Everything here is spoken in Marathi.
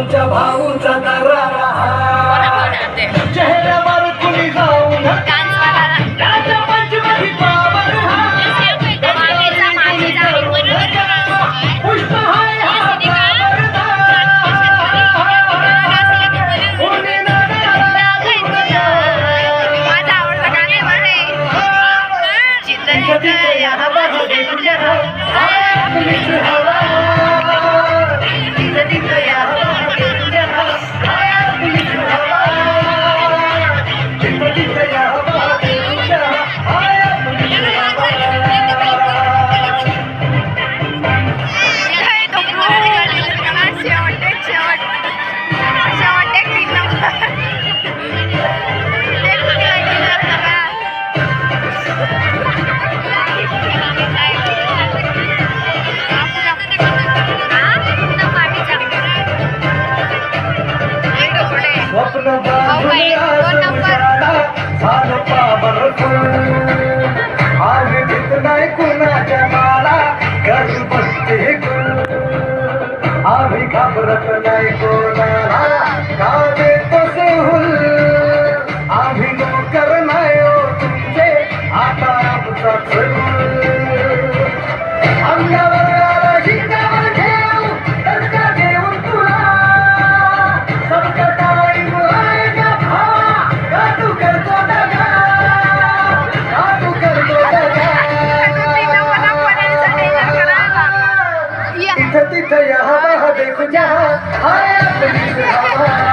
आमच्या भाऊचा दरारा चेहऱ्यावर कुणी जाऊन त्याच्या पंचमधी पावन पुष्प हाय स्वप्न झालं पाबर आम्ही भीत नाही कुणाच्या माला घरी बसते आम्ही घाबरत नाही कोणाला का देतो सेहुल आम्ही नोकर नाही हो तुमचे आता आमचा अंगावर आला शिंगावर ठेव दसका देऊन तुला सबका टाइम आएगा भावा का तू करतो दगा का तू करतो दगा इथं तिथं यहाँ वहाँ देखो जहाँ हाय अपनी हवा